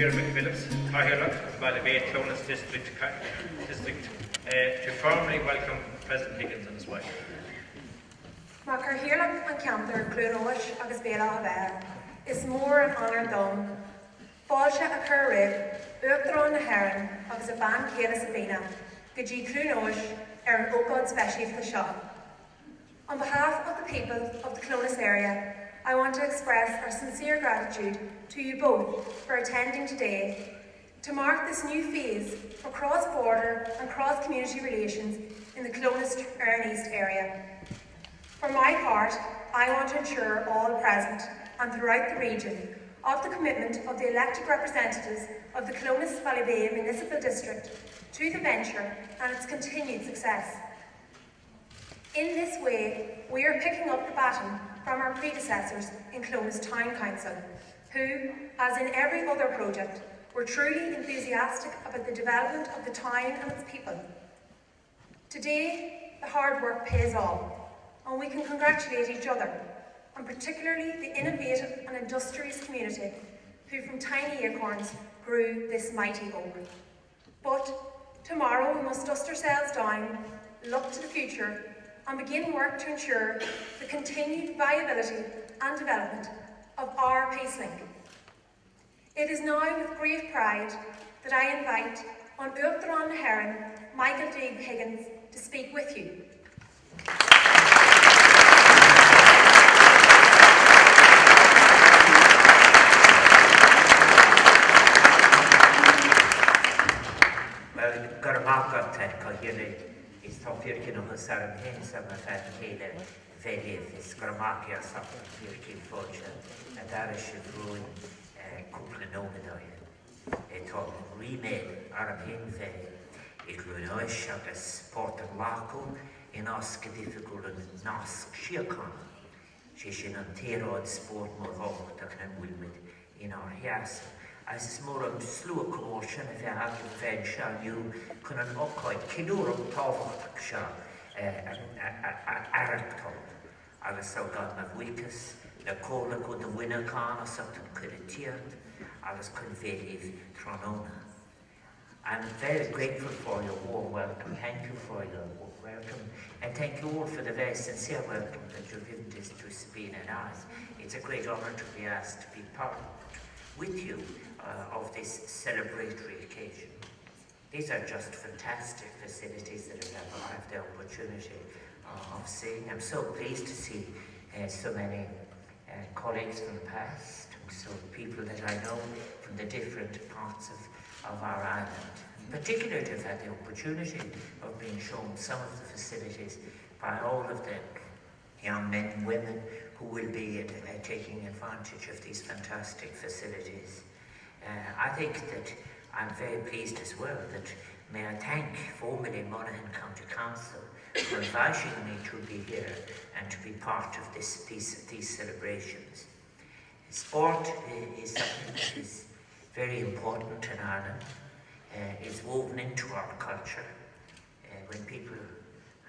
Peter McPhillips, Cahirlock, Malibay, Clones District, to formally welcome President Higgins and his wife. Má Cahirlock an Ceantar Clúnóis agus Béla Haver is mór an honour dom, fáilte a chur rib, Uachtarán na Heran agus a ban céile sa bhína, go dtí Clúnóis an ócáid speisialta seo. On behalf of the people of the Clones area, I want to express our sincere gratitude to you both for attending today to mark this new phase for cross-border and cross-community relations in the Clones Earn East area. For my part, I want to ensure all present and throughout the region of the commitment of the elected representatives of the Clones Valley Bay Municipal District to the venture and its continued success. In this way, we are picking up the baton from our predecessors in Clones Town Council, who, as in every other project, were truly enthusiastic about the development of the town and its people. Today, the hard work pays off, and we can congratulate each other, and particularly the innovative and industrious community who from tiny acorns grew this mighty oak. But tomorrow we must dust ourselves down, look to the future, and begin work to ensure the continued viability and development of our Peace Link. It is now with great pride that I invite on Uachtarán na Heran, Michael D Higgins, to speak with you. Well, Garamakot had Kahili is Tofirkin of the Saram Hens of the Fat Hale, Vediv, is Garamakia, something Firkin Fortune, and Irish Ruin, Kuplanovidoy. It all remade Arab Hinve, it Runoish, agus Port of Laco, in Oscar difficult and Nosk Shiakon. She should not tear out sport more home, that can with in our house. As is more of slow commotion, if you have to fed shall you can an occur, Kidurum Tovak shall, Aracton. Agus so got my weakest, the cola could the winner can or something could it tear, agus conveyed Tronona. I'm very grateful for your warm welcome. Thank you for your welcome. And thank you all for the very sincere welcome that you've given this to Sabine and I. It's a great honour to be asked to be part with you of this celebratory occasion. These are just fantastic facilities that I have the opportunity of seeing. I'm so pleased to see so many colleagues from the past, so people that I know from the different parts of our island. In particular, to have had the opportunity of being shown some of the facilities by all of the young men and women who will be taking advantage of these fantastic facilities. I think that I'm very pleased as well that may I thank formally Monaghan County Council for inviting me to be here and to be part of these celebrations. Sport is something that is very important in Ireland. It's woven into our culture. When people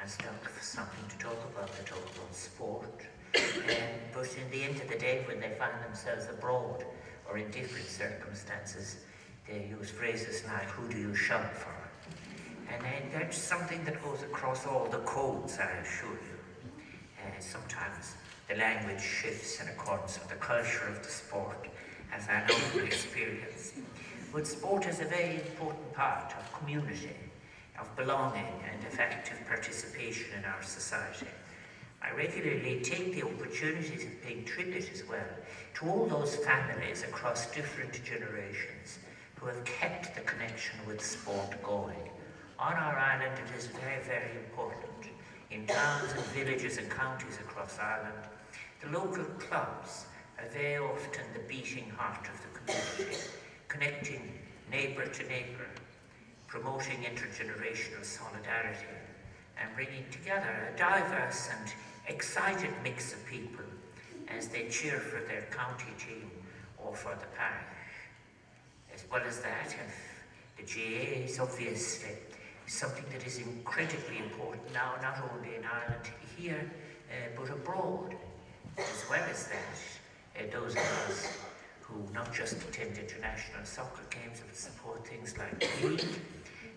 are stuck for something to talk about, they talk about sport. But in the end of the day, when they find themselves abroad or in different circumstances, they use phrases like, who do you shop for? And that's something that goes across all the codes, I assure you. Sometimes the language shifts in accordance with the culture of the sport, as I know from experience. But sport is a very important part of community, of belonging and effective participation in our society. I regularly take the opportunities of paying tribute as well to all those families across different generations who have kept the connection with sport going. On our island, it is very, very important. In towns and villages and counties across Ireland, the local clubs are very often the beating heart of the community, connecting neighbour to neighbour, promoting intergenerational solidarity, and bringing together a diverse and excited mix of people as they cheer for their county team or for the parish. As well as that, the GAA is obviously something that is incredibly important now, not only in Ireland here, but abroad. As well as that, those of us who not just attend international soccer games, but support things like the league.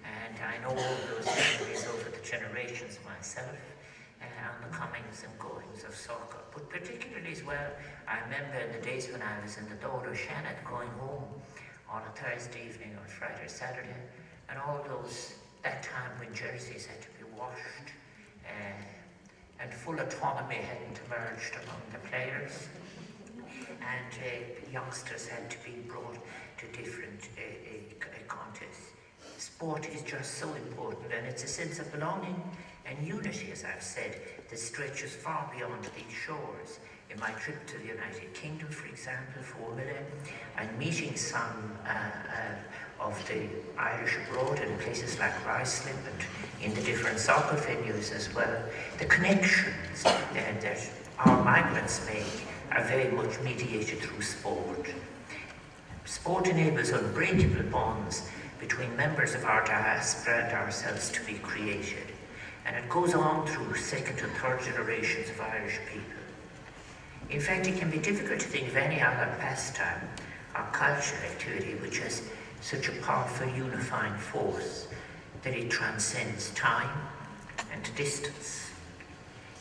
And I know all those families over the generations myself, on the comings and goings of soccer. But particularly as well, I remember in the days when I was in the Dora Shannon going home on a Thursday evening or Friday or Saturday, and all those, that time when jerseys had to be washed, and full autonomy hadn't emerged among the players, and youngsters had to be brought to different contests. Sport is just so important, and it's a sense of belonging and unity, as I've said, that stretches far beyond these shores. In my trip to the United Kingdom, for example, formally, and meeting some of the Irish abroad in places like Ruislip and in the different soccer venues as well, the connections that our migrants make are very much mediated through sport. Sport enables unbreakable bonds between members of our diaspora and ourselves to be created, and it goes on through second and third generations of Irish people. In fact, it can be difficult to think of any other pastime or cultural activity which has such a powerful unifying force that it transcends time and distance.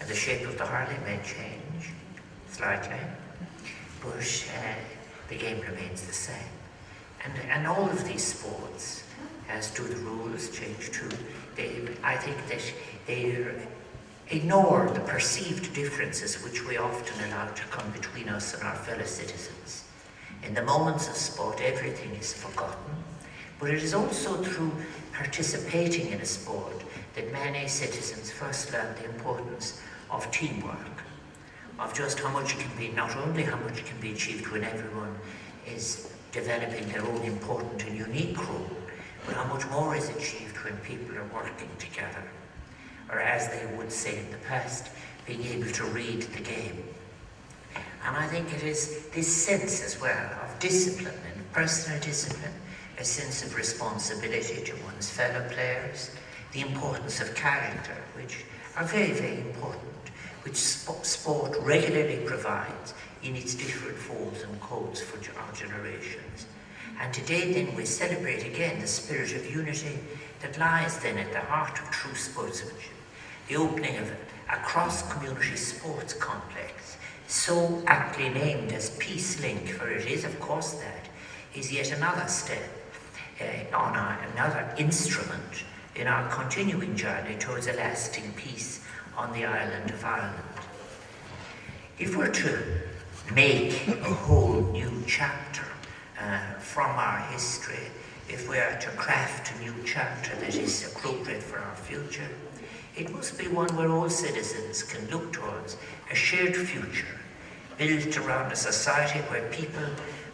And the shape of the hurley may change slightly, but the game remains the same. And all of these sports, as do the rules, change too. I think that they ignore the perceived differences which we often allow to come between us and our fellow citizens. In the moments of sport, everything is forgotten, but it is also through participating in a sport that many citizens first learn the importance of teamwork, of just how much can be, not only how much can be achieved when everyone is developing their own important and unique role, but how much more is achieved when people are working together, or as they would say in the past, being able to read the game. And I think it is this sense as well of discipline and personal discipline, a sense of responsibility to one's fellow players, the importance of character, which are very, very important, which sport regularly provides in its different forms and codes for our generations. And today then we celebrate again the spirit of unity that lies then at the heart of true sportsmanship. The opening of a cross-community sports complex, so aptly named as Peace Link, for it is of course that, is yet another step on another instrument in our continuing journey towards a lasting peace on the island of Ireland. If we're to make a whole new chapter from our history, if we are to craft a new chapter that is appropriate for our future, it must be one where all citizens can look towards a shared future, built around a society where people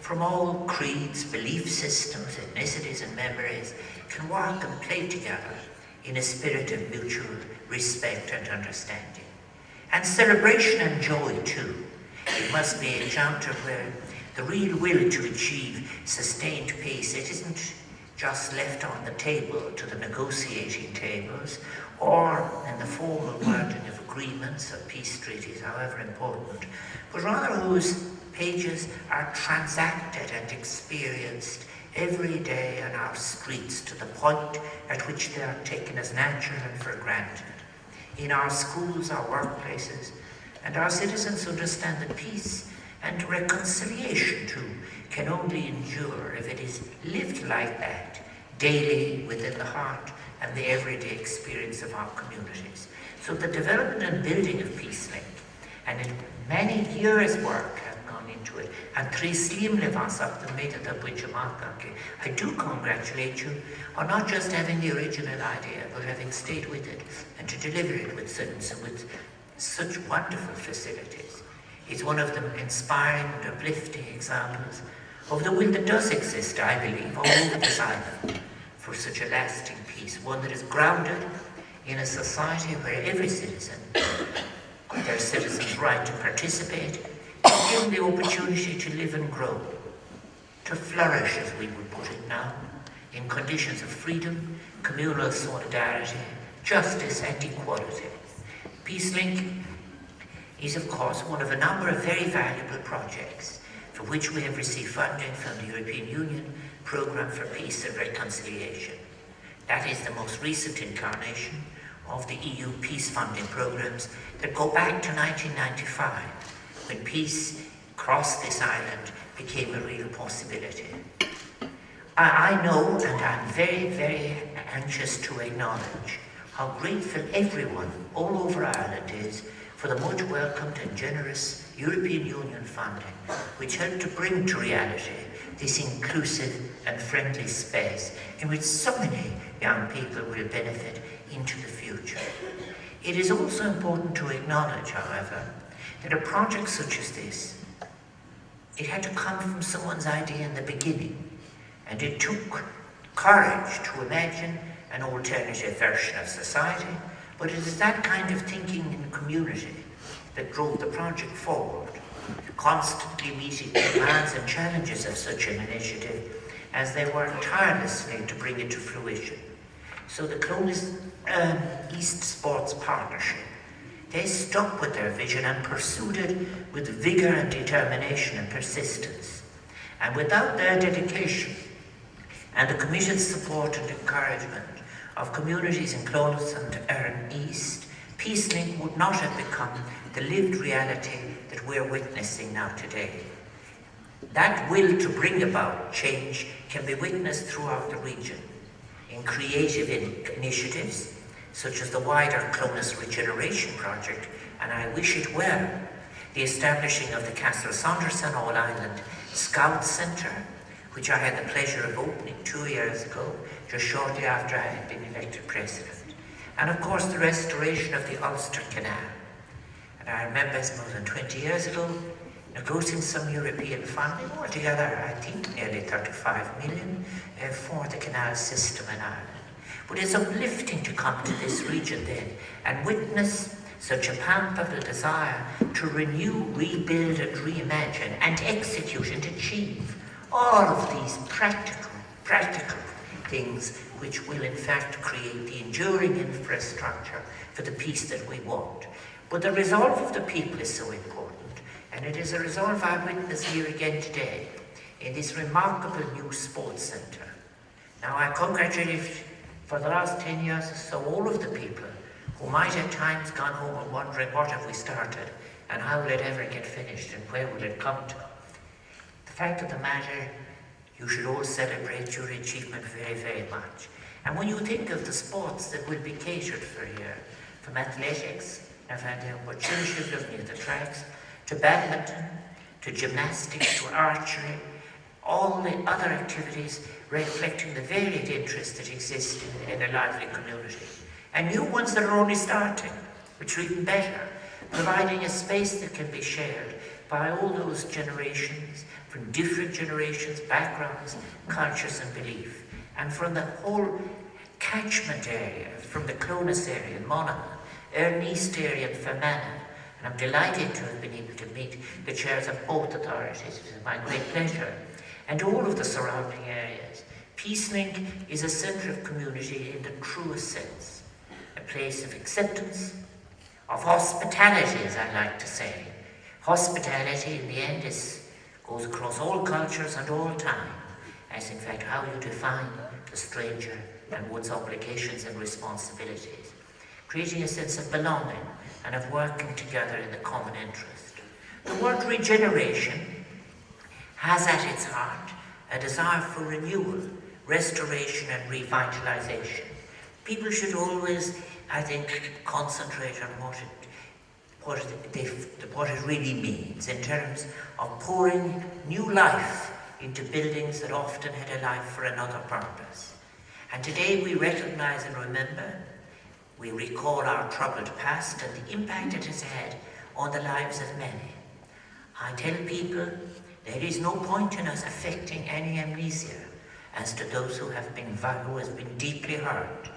from all creeds, belief systems, ethnicities and memories can work and play together in a spirit of mutual respect and understanding. And celebration and joy too. It must be a chapter where the real will to achieve sustained peace, it isn't just left on the table to the negotiating tables or in the formal wording of agreements or peace treaties, however important, but rather whose pages are transacted and experienced every day on our streets to the point at which they are taken as natural and for granted. In our schools, our workplaces, and our citizens understand that peace and reconciliation too can only endure if it is lived like that daily within the heart and the everyday experience of our communities. So the development and building of Peace Link, and in many years' work have gone into it, and Trí Sliam Levans up the made it up with Jamaica. I do congratulate you on not just having the original idea, but having stayed with it and to deliver it with such wonderful facilities. It's one of the inspiring and uplifting examples of the will that does exist, I believe, all over this island for such a lasting peace, one that is grounded in a society where every citizen, their citizen's right to participate, is given the opportunity to live and grow, to flourish, as we would put it now, in conditions of freedom, communal solidarity, justice and equality. Peace Link is, of course, one of a number of very valuable projects for which we have received funding from the European Union Programme for Peace and Reconciliation. That is the most recent incarnation of the EU peace funding programmes that go back to 1995, when peace across this island became a real possibility. I know, and I'm very, very anxious to acknowledge how grateful everyone all over Ireland is for the much welcomed and generous European Union funding, which helped to bring to reality this inclusive and friendly space in which so many young people will benefit into the future. It is also important to acknowledge, however, that a project such as this, it had to come from someone's idea in the beginning, and it took courage to imagine an alternative version of society, but it is that kind of thinking in community that drove the project forward, constantly meeting the demands and challenges of such an initiative as they worked tirelessly to bring it to fruition. So the Clones East Sports Partnership, they stuck with their vision and pursued it with vigour and determination and persistence. And without their dedication and the committed support and encouragement of communities in Clones and Erin East, Peacelink would not have become the lived reality that we're witnessing now today. That will to bring about change can be witnessed throughout the region in creative initiatives such as the wider Clones Regeneration Project, and I wish it well, the establishing of the Castle Saunderson All-Island Scout Centre, which I had the pleasure of opening 2 years ago, just shortly after I had been elected president. And of course the restoration of the Ulster Canal. And I remember more than 20 years ago, negotiating some European funding, altogether I think nearly 35 million for the canal system in Ireland. But it's uplifting to come to this region then and witness such a palpable desire to renew, rebuild and reimagine and execute and achieve all of these practical things which will in fact create the enduring infrastructure for the peace that we want. But the resolve of the people is so important, and it is a resolve I witness here again today in this remarkable new sports centre. Now I congratulate for the last 10 years or so all of the people who might at times gone home and wondering what have we started and how will it ever get finished and where will it come to. The fact of the matter, you should all celebrate your achievement very, very much. And when you think of the sports that will be catered for here, from athletics, I've had the opportunity of looking at the tracks, to badminton, to gymnastics, to archery, all the other activities reflecting the varied interests that exist in a lively community. And new ones that are only starting, which are even better, providing a space that can be shared by all those generations, from different generations, backgrounds, cultures and belief. And from the whole catchment area, from the Clones area in Monaghan, Erin East area in Fermanagh, and I'm delighted to have been able to meet the chairs of both authorities. It is my great pleasure. And all of the surrounding areas. Peacelink is a centre of community in the truest sense, a place of acceptance, of hospitality, as I like to say. Hospitality, in the end, goes across all cultures and all time, as in fact how you define the stranger and one's obligations and responsibilities, creating a sense of belonging and of working together in the common interest. The word regeneration has at its heart a desire for renewal, restoration and revitalization. People should always, I think, concentrate on what it really means in terms of pouring new life into buildings that often had a life for another purpose. And today we recognize and remember, we recall our troubled past and the impact it has had on the lives of many. I tell people there is no point in us affecting any amnesia as to those who have been deeply hurt.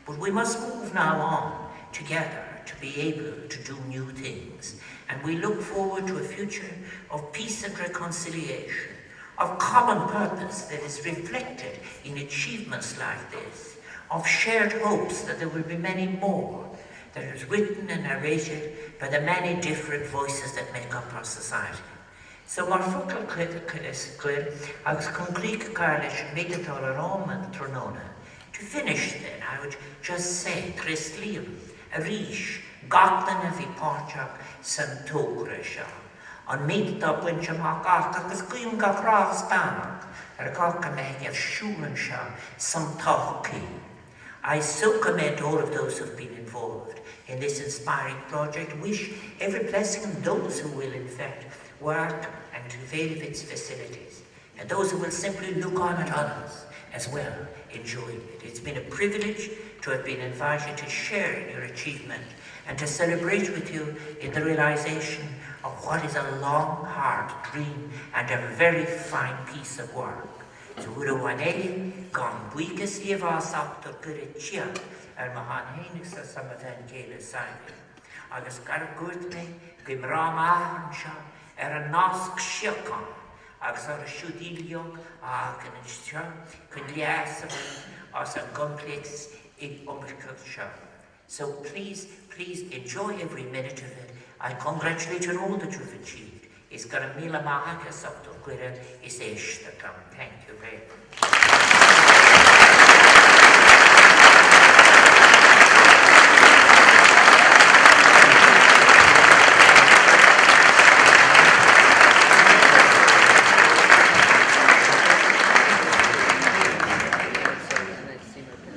But we must move now on together to be able to do new things. And we look forward to a future of peace and reconciliation, of common purpose that is reflected in achievements like this, of shared hopes that there will be many more, that is written and narrated by the many different voices that make up our society. So mar focal square, agus concrete carlish made it all around and Tronona. To finish then, I would just say, Chris Liam, a rish, Macklin of the Porchak, St. Togresha, on meet up when Chamak agus Guim Gakra Spanak, a Gokame of Shulansha, some Toki. I so commend all of those who have been involved in this inspiring project. Wish every blessing on those who will, in fact, work and avail of its facilities, and those who will simply look on at others as well, enjoying it. It's been a privilege to have been invited to share in your achievement and to celebrate with you in the realization of what is a long, hard dream and a very fine piece of work. So Uruwaneli, gone weakest Yevas after Kurichia, and Mahan Henix as some of them Kayla Simon. August Gargurtme, Gimrama Hansha, a Nosk Shirkon, agus ar a siúdíliog gan an seo, gan liasam as an gumplates in umricach seo. So please enjoy every minute of it. I congratulate you on all that you've achieved. It's got a mila mahakas up to Gwira is Eshtakam. Thank you very much.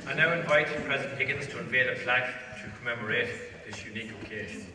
I now invite President Higgins to unveil a plaque to commemorate this unique occasion.